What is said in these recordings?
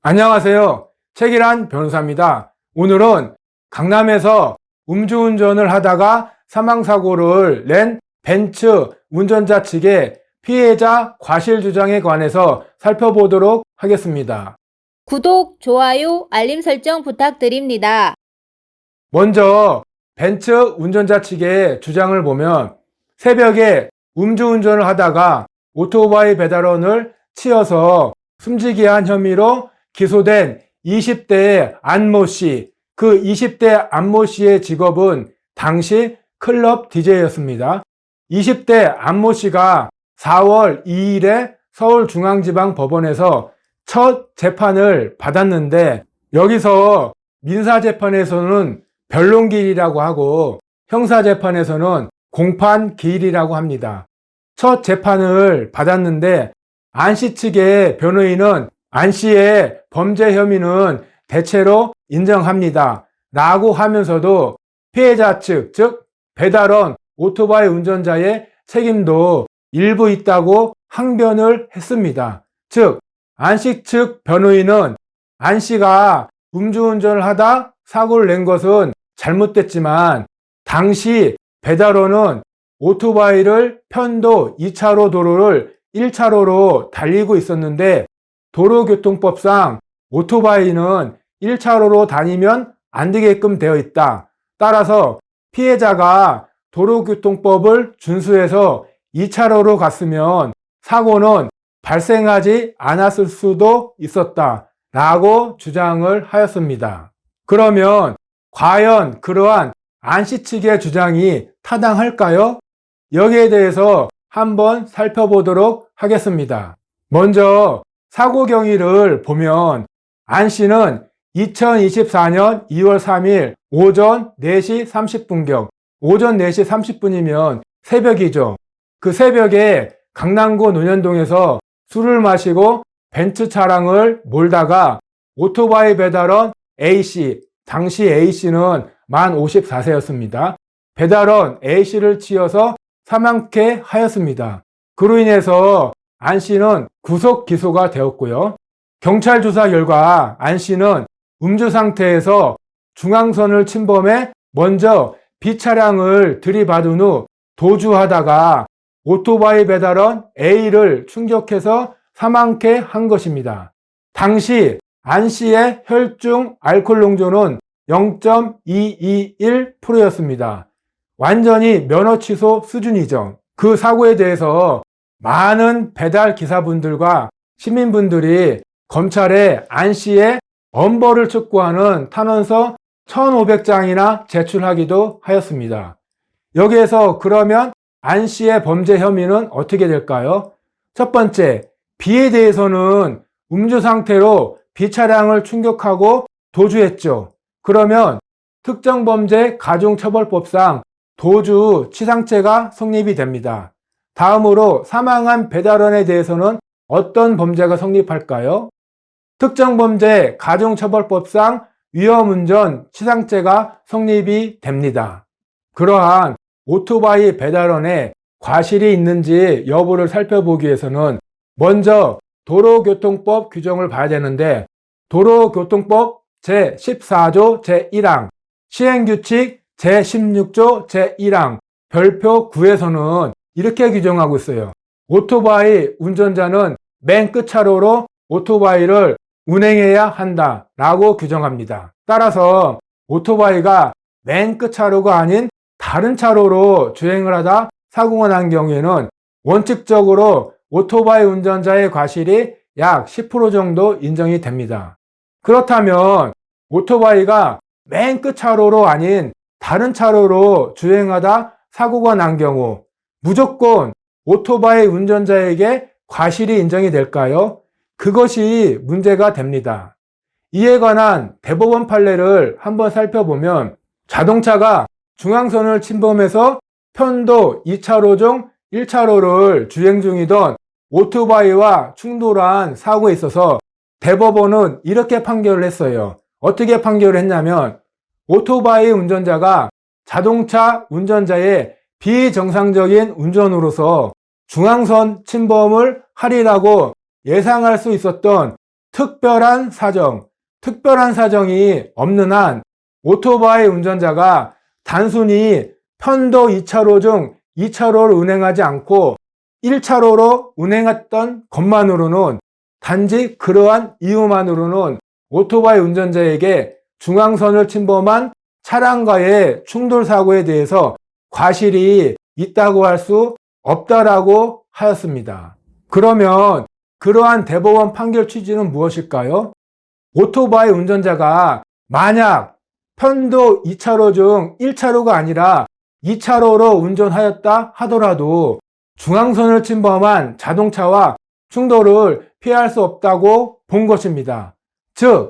안녕하세요. 최기란 변호사입니다. 오늘은 강남에서 음주운전을 하다가 사망사고를 낸 벤츠 운전자 측의 피해자 과실 주장에 관해서 살펴보도록 하겠습니다. 구독, 좋아요, 알림 설정 부탁드립니다. 먼저 벤츠 운전자 측의 주장을 보면 새벽에 음주운전을 하다가 오토바이 배달원을 치어서 숨지게 한 혐의로 기소된 20대의 안모 씨, 그 20대 안모 씨의 직업은 당시 클럽 DJ였습니다. 20대 안모 씨가 4월 2일에 서울중앙지방법원에서 첫 재판을 받았는데 여기서 민사재판에서는 변론기일이라고 하고 형사재판에서는 공판기일이라고 합니다. 첫 재판을 받았는데 안 씨 측의 변호인은 안 씨의 범죄 혐의는 대체로 인정합니다. 라고 하면서도 피해자 측, 즉 배달원 오토바이 운전자의 책임도 일부 있다고 항변을 했습니다. 즉, 안 씨 측 변호인은 안 씨가 음주운전을 하다 사고를 낸 것은 잘못됐지만 당시 배달원은 오토바이를 편도 2차로 도로를 1차로로 달리고 있었는데 도로교통법상 오토바이는 1차로로 다니면 안 되게끔 되어 있다. 따라서 피해자가 도로교통법을 준수해서 2차로로 갔으면 사고는 발생하지 않았을 수도 있었다. 라고 주장을 하였습니다. 그러면 과연 그러한 안 씨 측의 주장이 타당할까요? 여기에 대해서 한번 살펴보도록 하겠습니다. 먼저 사고 경위를 보면 안 씨는 2024년 2월 3일 오전 4시 30분경, 오전 4시 30분이면 새벽이죠. 그 새벽에 강남구 논현동에서 술을 마시고 벤츠 차량을 몰다가 오토바이 배달원 A씨, 당시 A씨는 만 54세였습니다. 배달원 A씨를 치어서 사망케 하였습니다. 그로 인해서 안 씨는 구속 기소가 되었고요. 경찰 조사 결과 안 씨는 음주 상태에서 중앙선을 침범해 먼저 B 차량을 들이받은 후 도주하다가 오토바이 배달원 A를 충격해서 사망케 한 것입니다. 당시 안 씨의 혈중 알코올 농도는 0.221%였습니다. 완전히 면허 취소 수준이죠. 그 사고에 대해서 많은 배달 기사분들과 시민분들이 검찰에 안 씨의 엄벌을 촉구하는 탄원서 1,500장이나 제출하기도 하였습니다. 여기에서 그러면 안 씨의 범죄 혐의는 어떻게 될까요? 첫 번째, B에 대해서는 음주 상태로 B 차량을 충격하고 도주했죠. 그러면 특정범죄 가중처벌법상 도주 치상죄가 성립이 됩니다. 다음으로 사망한 배달원에 대해서는 어떤 범죄가 성립할까요? 특정범죄 가중처벌법상 위험운전 치상죄가 성립이 됩니다. 그러한 오토바이 배달원에 과실이 있는지 여부를 살펴보기 위해서는 먼저 도로교통법 규정을 봐야 되는데 도로교통법 제14조 제1항, 시행규칙 제16조 제1항, 별표 9에서는 이렇게 규정하고 있어요. 오토바이 운전자는 맨 끝차로로 오토바이를 운행해야 한다 라고 규정합니다. 따라서 오토바이가 맨 끝차로가 아닌 다른 차로로 주행을 하다 사고가 난 경우에는 원칙적으로 오토바이 운전자의 과실이 약 10% 정도 인정이 됩니다. 그렇다면 오토바이가 맨 끝차로로 아닌 다른 차로로 주행하다 사고가 난 경우 무조건 오토바이 운전자에게 과실이 인정이 될까요? 그것이 문제가 됩니다. 이에 관한 대법원 판례를 한번 살펴보면 자동차가 중앙선을 침범해서 편도 2차로 중 1차로를 주행 중이던 오토바이와 충돌한 사고에 있어서 대법원은 이렇게 판결을 했어요. 어떻게 판결을 했냐면 오토바이 운전자가 자동차 운전자의 비정상적인 운전으로서 중앙선 침범을 하리라고 예상할 수 있었던 특별한 사정이 없는 한 오토바이 운전자가 단순히 편도 2차로 중 2차로를 운행하지 않고 1차로로 운행했던 것만으로는, 단지 그러한 이유만으로는 오토바이 운전자에게 중앙선을 침범한 차량과의 충돌 사고에 대해서 과실이 있다고 할 수 없다라고 하였습니다. 그러면 그러한 대법원 판결 취지는 무엇일까요? 오토바이 운전자가 만약 편도 2차로 중 1차로가 아니라 2차로로 운전하였다 하더라도 중앙선을 침범한 자동차와 충돌을 피할 수 없다고 본 것입니다. 즉,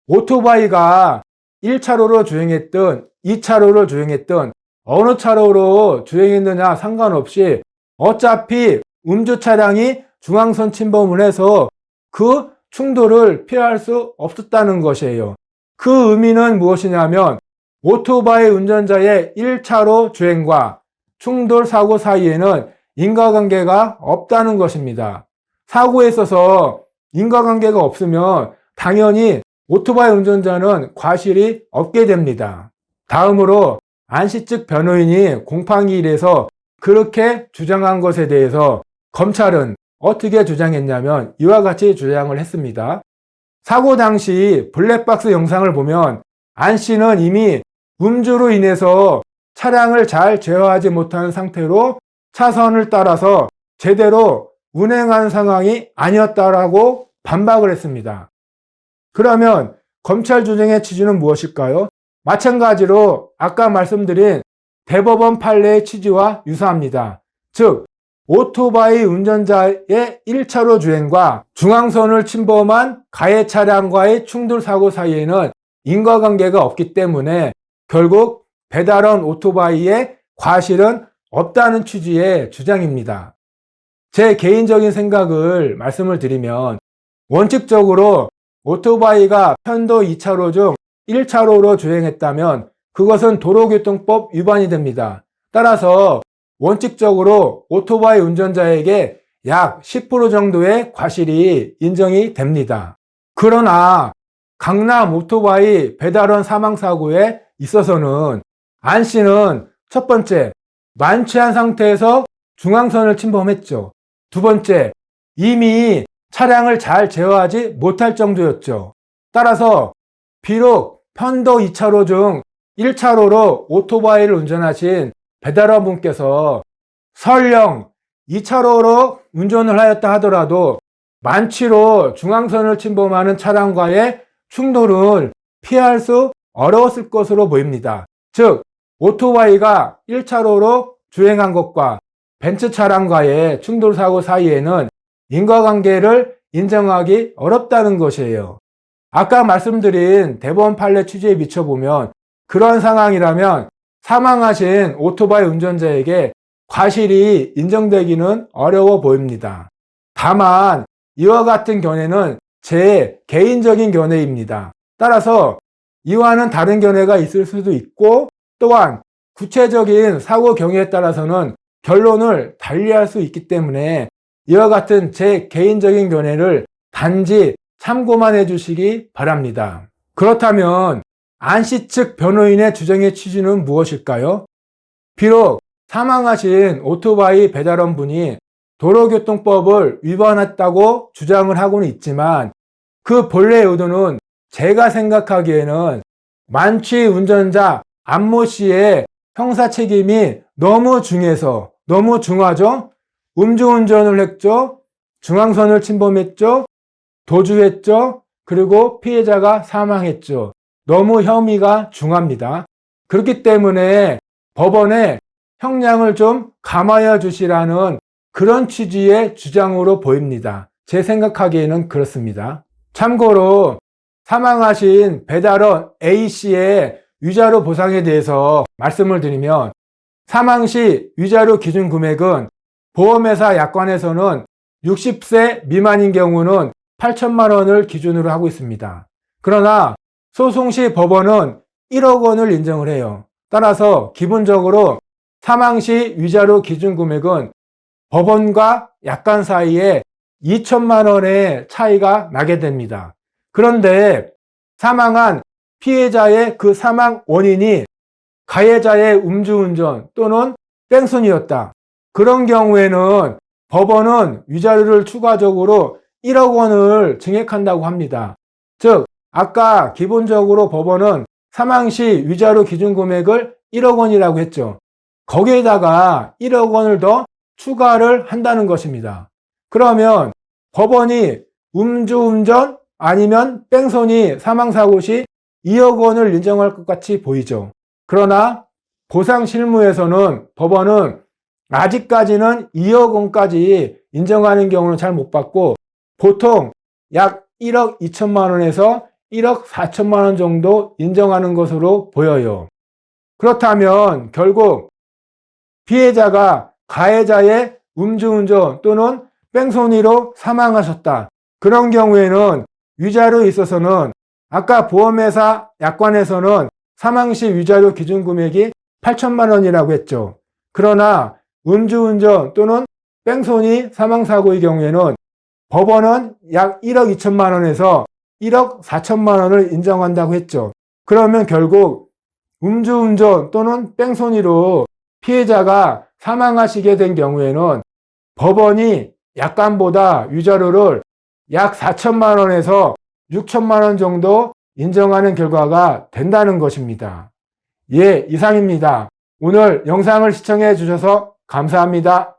오토바이가 1차로로 주행했든 2차로를 주행했든 어느 차로로 주행했느냐 상관없이 어차피 음주 차량이 중앙선 침범을 해서 그 충돌을 피할 수 없었다는 것이에요. 그 의미는 무엇이냐면 오토바이 운전자의 1차로 주행과 충돌 사고 사이에는 인과관계가 없다는 것입니다. 사고에 있어서 인과관계가 없으면 당연히 오토바이 운전자는 과실이 없게 됩니다. 다음으로 안씨 측 변호인이 공판기일에서 그렇게 주장한 것에 대해서 검찰은 어떻게 주장했냐면 이와 같이 주장을 했습니다. 사고 당시 블랙박스 영상을 보면 안 씨는 이미 음주로 인해서 차량을 잘 제어하지 못하는 상태로 차선을 따라서 제대로 운행한 상황이 아니었다라고 반박을 했습니다. 그러면 검찰 주장의 취지는 무엇일까요? 마찬가지로 아까 말씀드린 대법원 판례의 취지와 유사합니다. 즉, 오토바이 운전자의 1차로 주행과 중앙선을 침범한 가해 차량과의 충돌 사고 사이에는 인과관계가 없기 때문에 결국 배달원 오토바이의 과실은 없다는 취지의 주장입니다. 제 개인적인 생각을 말씀을 드리면 원칙적으로 오토바이가 편도 2차로 중 1차로로 주행했다면 그것은 도로교통법 위반이 됩니다. 따라서 원칙적으로 오토바이 운전자에게 약 10% 정도의 과실이 인정이 됩니다. 그러나 강남 오토바이 배달원 사망사고에 있어서는 안 씨는 첫 번째, 만취한 상태에서 중앙선을 침범했죠. 두 번째, 이미 차량을 잘 제어하지 못할 정도였죠. 따라서 비록 편도 2차로 중 1차로로 오토바이를 운전하신 배달원 분께서 설령 2차로로 운전을 하였다 하더라도 만취로 중앙선을 침범하는 차량과의 충돌을 피할 수 어려웠을 것으로 보입니다. 즉, 오토바이가 1차로로 주행한 것과 벤츠 차량과의 충돌 사고 사이에는 인과관계를 인정하기 어렵다는 것이에요. 아까 말씀드린 대법원 판례 취지에 비춰보면 그런 상황이라면 사망하신 오토바이 운전자에게 과실이 인정되기는 어려워 보입니다. 다만 이와 같은 견해는 제 개인적인 견해입니다. 따라서 이와는 다른 견해가 있을 수도 있고 또한 구체적인 사고 경위에 따라서는 결론을 달리할 수 있기 때문에 이와 같은 제 개인적인 견해를 단지 참고만 해주시기 바랍니다. 그렇다면 안 씨 측 변호인의 주장의 취지는 무엇일까요? 비록 사망하신 오토바이 배달원 분이 도로교통법을 위반했다고 주장을 하고는 있지만 그 본래의 의도는 제가 생각하기에는 만취 운전자 안모 씨의 형사 책임이 너무 중해서, 너무 중하죠? 음주운전을 했죠? 중앙선을 침범했죠? 도주했죠? 그리고 피해자가 사망했죠. 너무 혐의가 중합니다. 그렇기 때문에 법원에 형량을 좀 감하여 주시라는 그런 취지의 주장으로 보입니다. 제 생각하기에는 그렇습니다. 참고로 사망하신 배달원 A씨의 위자료 보상에 대해서 말씀을 드리면 사망 시 위자료 기준 금액은 보험회사 약관에서는 60세 미만인 경우는 8천만 원을 기준으로 하고 있습니다. 그러나 소송 시 법원은 1억 원을 인정을 해요. 따라서 기본적으로 사망 시 위자료 기준 금액은 법원과 약관 사이에 2천만 원의 차이가 나게 됩니다. 그런데 사망한 피해자의 그 사망 원인이 가해자의 음주운전 또는 뺑소니였다. 그런 경우에는 법원은 위자료를 추가적으로 1억 원을 증액한다고 합니다. 즉, 아까 기본적으로 법원은 사망 시 위자료 기준 금액을 1억 원이라고 했죠. 거기에다가 1억 원을 더 추가를 한다는 것입니다. 그러면 법원이 음주운전 아니면 뺑소니 사망사고 시 2억 원을 인정할 것 같이 보이죠. 그러나 보상 실무에서는 법원은 아직까지는 2억 원까지 인정하는 경우는 잘 못 봤고 보통 약 1억 2천만 원에서 1억 4천만 원 정도 인정하는 것으로 보여요. 그렇다면 결국 피해자가 가해자의 음주운전 또는 뺑소니로 사망하셨다. 그런 경우에는 위자료에 있어서는 아까 보험회사 약관에서는 사망 시 위자료 기준 금액이 8천만 원이라고 했죠. 그러나 음주운전 또는 뺑소니 사망사고의 경우에는 법원은 약 1억 2천만 원에서 1억 4천만 원을 인정한다고 했죠. 그러면 결국 음주운전 또는 뺑소니로 피해자가 사망하시게 된 경우에는 법원이 약관보다 위자료를 약 4천만 원에서 6천만 원 정도 인정하는 결과가 된다는 것입니다. 예, 이상입니다. 오늘 영상을 시청해 주셔서 감사합니다.